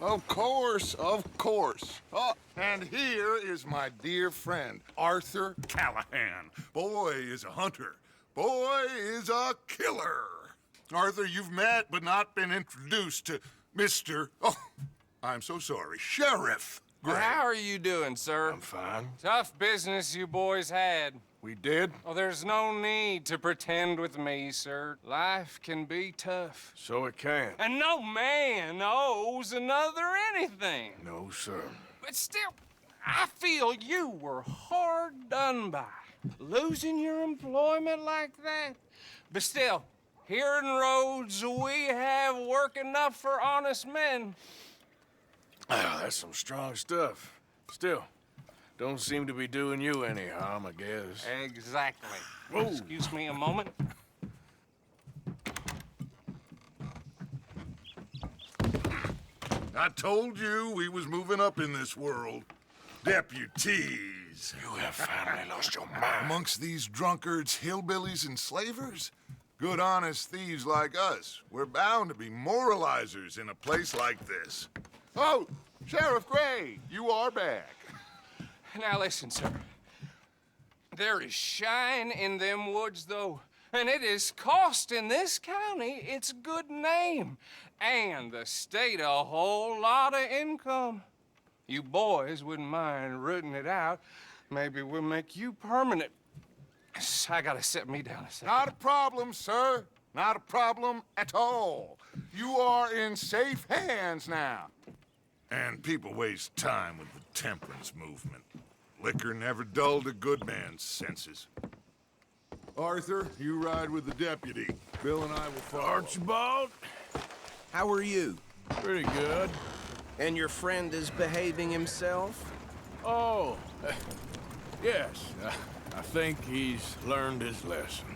Of course, of course. Oh, and here is my dear friend, Arthur Callahan. Boy is a hunter. Boy is a killer. Arthur, you've met but not been introduced to Mr. Oh, I'm so sorry, Sheriff Gray. How are you doing, sir? I'm fine. Tough business you boys had. We did? Oh, there's no need to pretend with me, sir. Life can be tough. So it can. And no man owes another anything. No, sir. But still, I feel you were hard done by. Losing your employment like that. But still, here in Rhodes, we have work enough for honest men. Ah, that's some strong stuff. Still, don't seem to be doing you any harm, I guess. Exactly. Whoa. Excuse me a moment. I told you we was moving up in this world. Deputies. You have finally lost your mind. Amongst these drunkards, hillbillies, and slavers? Good honest thieves like us. We're bound to be moralizers in a place like this. Oh, Sheriff Gray, you are back. Now listen, sir. There is shine in them woods, though, and it is costing this county its good name and the state a whole lot of income. You boys wouldn't mind rooting it out. Maybe we'll make you permanent. I gotta set me down a second. Not a problem, sir. Not a problem at all. You are in safe hands now. And people waste time with the temperance movement. Liquor never dulled a good man's senses. Arthur, you ride with the deputy. Bill and I will follow. Archibald? How are you? Pretty good. And your friend is behaving himself? Oh, yes. I think he's learned his lesson.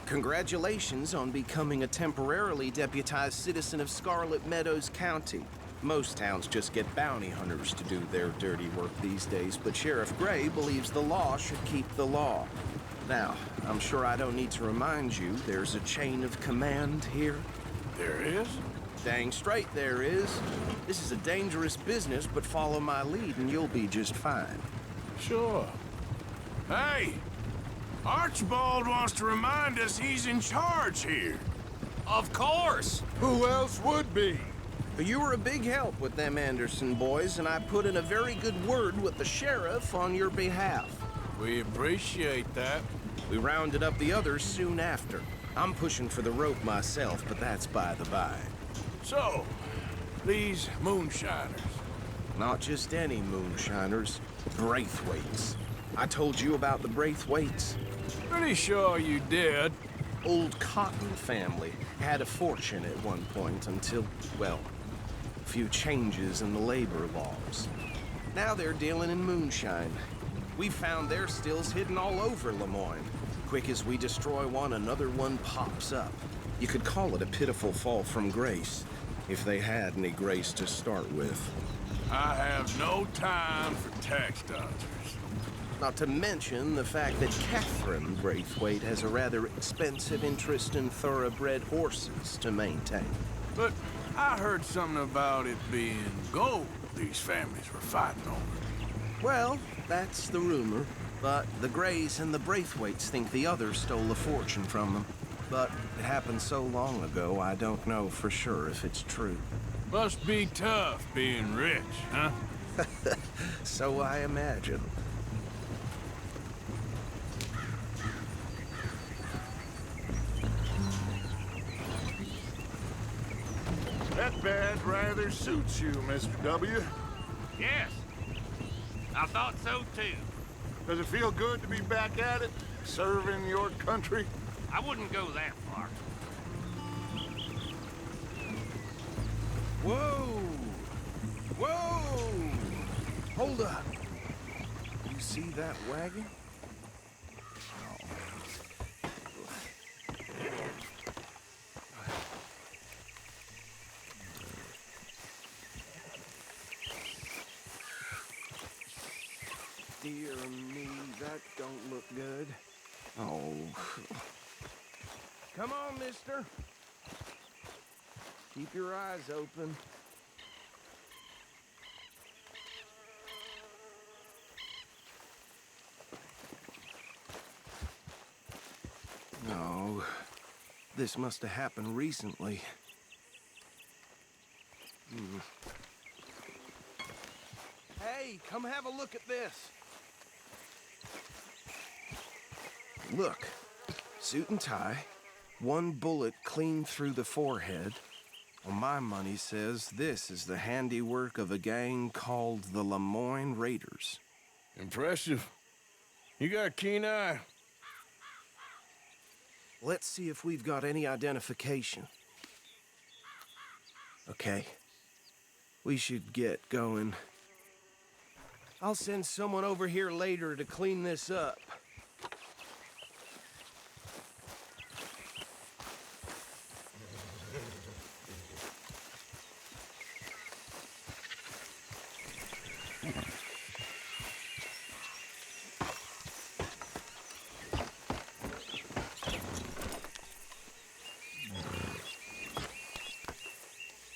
Congratulations on becoming a temporarily deputized citizen of Scarlett Meadows County. Most towns just get bounty hunters to do their dirty work these days, but Sheriff Gray believes the law should keep the law. Now, I'm sure I don't need to remind you, there's a chain of command here. There is? Dang straight there is. This is a dangerous business, but follow my lead and you'll be just fine. Sure. Hey! Archibald wants to remind us he's in charge here. Of course! Who else would be? You were a big help with them Anderson boys, and I put in a very good word with the sheriff on your behalf. We appreciate that. We rounded up the others soon after. I'm pushing for the rope myself, but that's by the by. So, these moonshiners. Not just any moonshiners, Braithwaites. I told you about the Braithwaites. Pretty sure you did. Old Cotton family had a fortune at one point until, well, a few changes in the labor laws. Now they're dealing in moonshine. We've found their stills hidden all over Lemoyne. Quick as we destroy one, another one pops up. You could call it a pitiful fall from grace, if they had any grace to start with. I have no time for tax dodgers. Not to mention the fact that Catherine Braithwaite has a rather expensive interest in thoroughbred horses to maintain. But I heard something about it being gold these families were fighting over. Well, that's the rumor. But the Grays and the Braithwaites think the others stole a fortune from them. But it happened so long ago, I don't know for sure if it's true. Must be tough being rich, huh? So I imagine. That badge rather suits you, Mr. W. Yes, I thought so too. Does it feel good to be back at it, serving your country? I wouldn't go that far. Whoa! Whoa! Hold up. You see that wagon? Dear me, that don't look good. Oh. Come on, mister. Keep your eyes open. This must have happened recently. Hey, come have a look at this. Look, suit and tie, one bullet clean through the forehead. Well, my money says this is the handiwork of a gang called the Lemoyne Raiders. Impressive. You got a keen eye. Let's see if we've got any identification. Okay. We should get going. I'll send someone over here later to clean this up.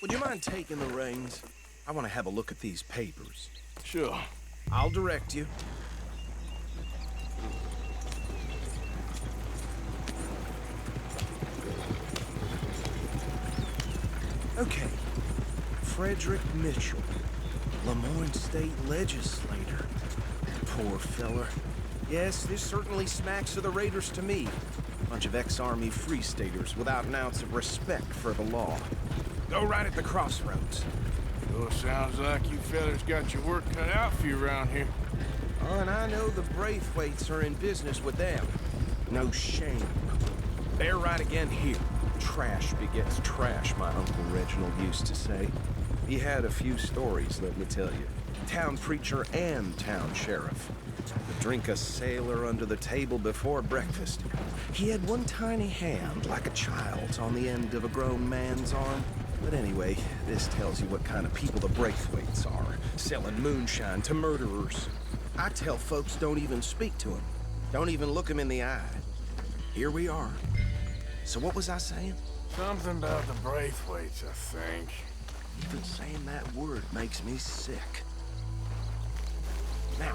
Would you mind taking the reins? I want to have a look at these papers. Sure. I'll direct you. Okay. Fredrick Mitchell, Lemoyne State legislator. Poor feller. Yes, this certainly smacks of the Raiders to me. Bunch of ex-Army Free Staters without an ounce of respect for the law. Go right at the crossroads. Sure sounds like you fellas got your work cut out for you around here. Oh, and I know the Gray-Braithwaites are in business with them. No shame. They're right again here. Trash begets trash, my Uncle Reginald used to say. He had a few stories, let me tell you. Town preacher and town sheriff. Would drink a sailor under the table before breakfast. He had one tiny hand, like a child's, on the end of a grown man's arm. But anyway, this tells you what kind of people the Braithwaites are, selling moonshine to murderers. I tell folks don't even speak to them. Don't even look them in the eye. Here we are. So what was I saying? Something about the Braithwaites, I think. Even saying that word makes me sick. Now,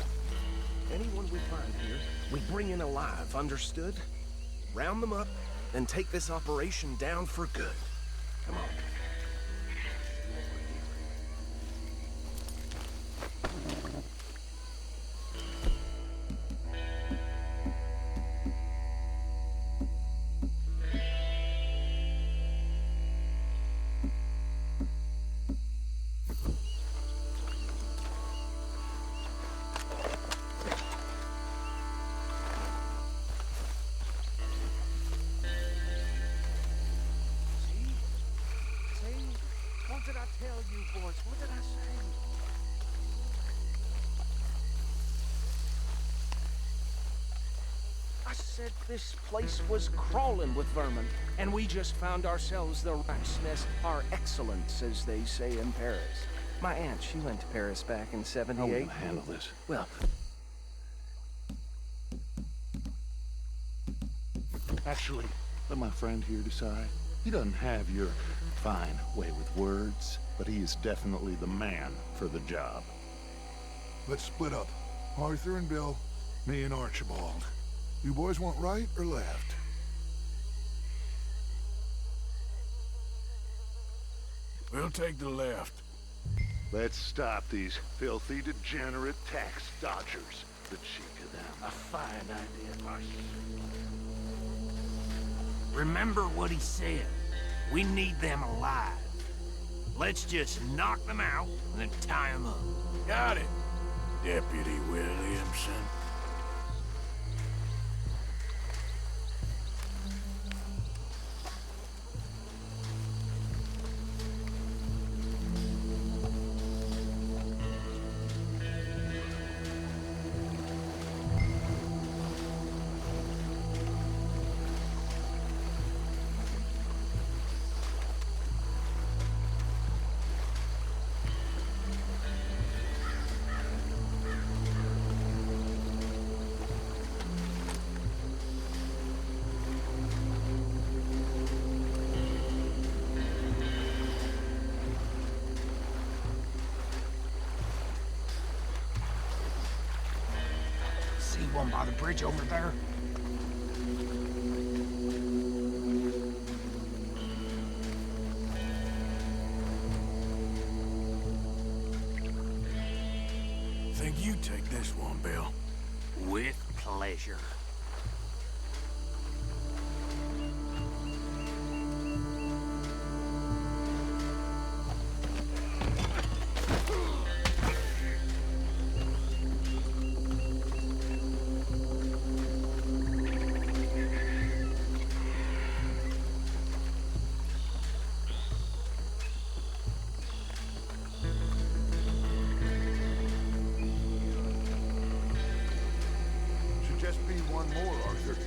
anyone we find here, we bring in alive, understood? Round them up, then take this operation down for good. Come on. What did I tell you, boys? What did I say? I said this place was crawling with vermin, and we just found ourselves the rat's nest par excellence, as they say in Paris. My aunt, she went to Paris back in '78. How will you handle this? Well, Actually, let my friend here decide. He doesn't have your fine way with words, but he is definitely the man for the job. Let's split up. Arthur and Bill, me and Archibald. You boys want right or left? We'll take the left. Let's stop these filthy, degenerate tax dodgers. The cheek of them. A fine idea, Marshal. Remember what he said. We need them alive. Let's just knock them out and then tie them up. Got it, Deputy Williamson. One by the bridge over there. one, Bill. With pleasure. Should just be one more, Arthur.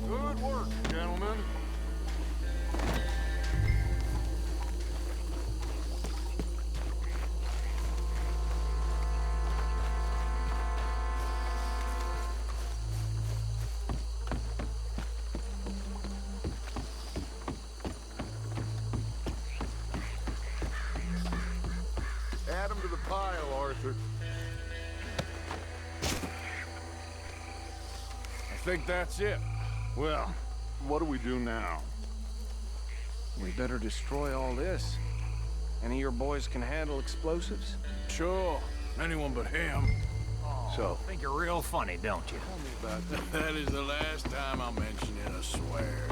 Good work, gentlemen. Add 'em to the pile, Arthur. I think that's it. Well, what do we do now? We better destroy all this. Any of your boys can handle explosives? Sure. Anyone but him. So, Think you're real funny, don't you? That is the last time I'll mention it, I swear.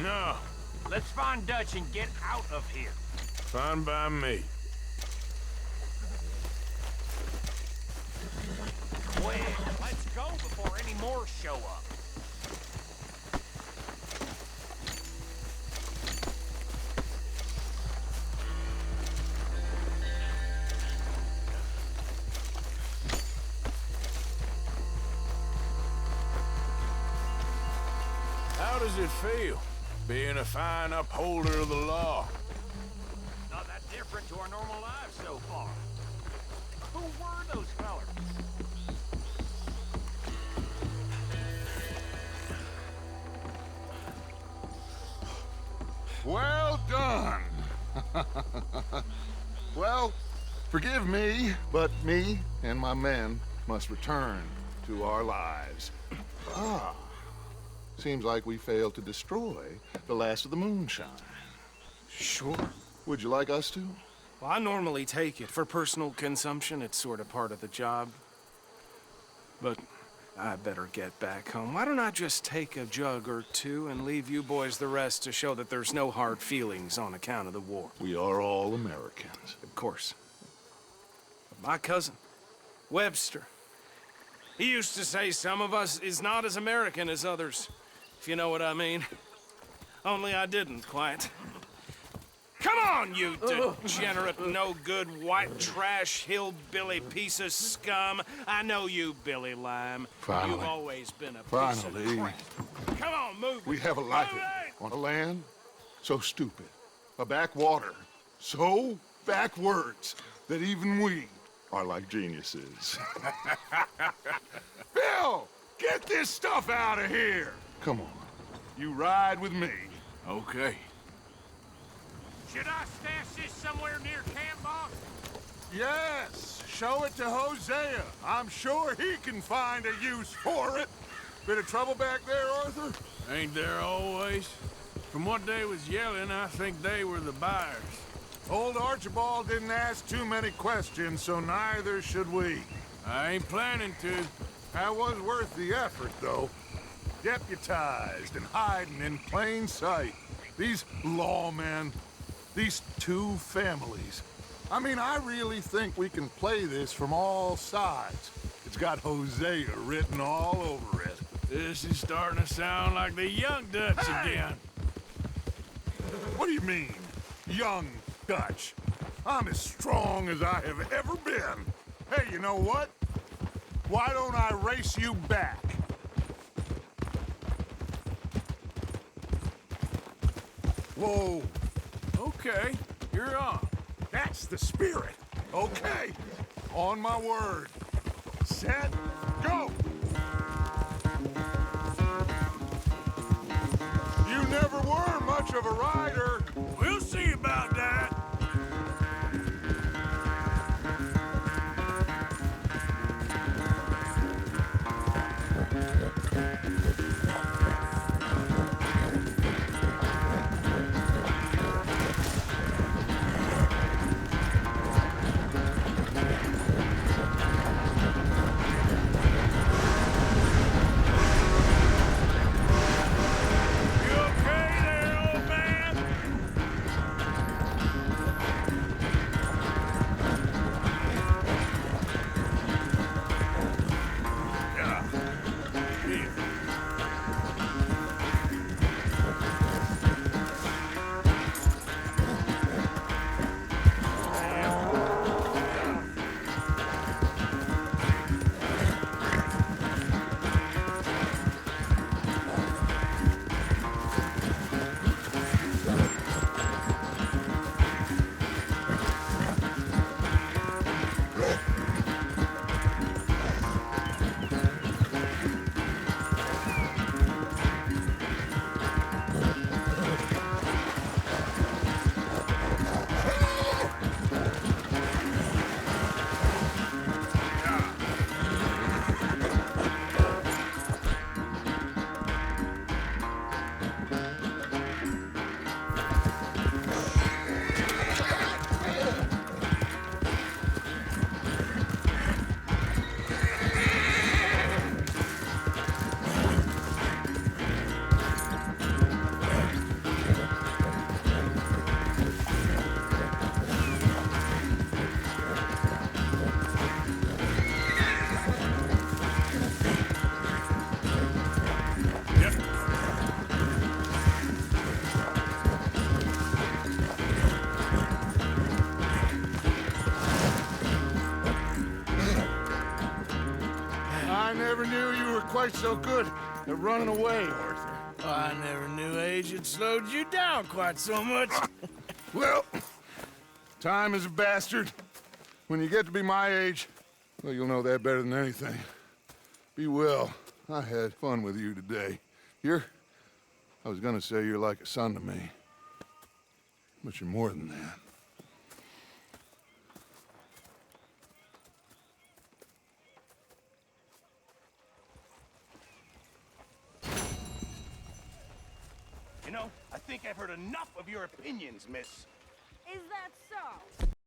No, Let's find Dutch and get out of here. fine by me. Quick, let's go before any more show up. How does it feel, being a fine upholder of the law? Not that different to our normal lives so far. Who were those fellas? Well done. Well, forgive me, but me and my men must return to our lives. Ah, seems like we failed to destroy the last of the moonshine. Sure. Would you like us to? Well, I normally take it. For personal consumption, it's sort of part of the job. But I better get back home. Why don't I just take a jug or two and leave you boys the rest to show that there's no hard feelings on account of the war? We are all Americans. Of course. My cousin, Webster, he used to say some of us is not as American as others, if you know what I mean. Only I didn't quite. Come on, you degenerate, no-good, white trash, hillbilly piece of scum. I know you, Billy Lime. Finally. You've always been a piece Finally. of crap. Come on, move. We have a life Move it! on a land so stupid, a backwater so backwards that even we are like geniuses. Bill, get this stuff out of here. Come on, you ride with me. Okay. Should I stash this somewhere near camp, boss? Yes, show it to Hosea. I'm sure he can find a use for it. Bit of trouble back there, Arthur? Ain't there always? From what they was yelling, I think they were the buyers. Old Archibald didn't ask too many questions, so neither should we. I ain't planning to. That was worth the effort, though. Deputized and hiding in plain sight. These lawmen, these two families. I mean, I really think we can play this from all sides. It's got Hosea written all over it. This is starting to sound like the young Dutch again. What do you mean, young Dutch? I'm as strong as I have ever been. Hey, you know what? Why don't I race you back? Whoa. Okay, you're on. That's the spirit. Okay. On my word. Set, go! You never were much of a rider. We'll see about that. quite so good at running away, Arthur. Oh, I never knew age had slowed you down quite so much. Well, time is a bastard. When you get to be my age, well, you'll know that better than anything. Be well. I had fun with you today. I was gonna say you're like a son to me. But you're more than that. You know, I think I've heard enough of your opinions, miss. Is that so?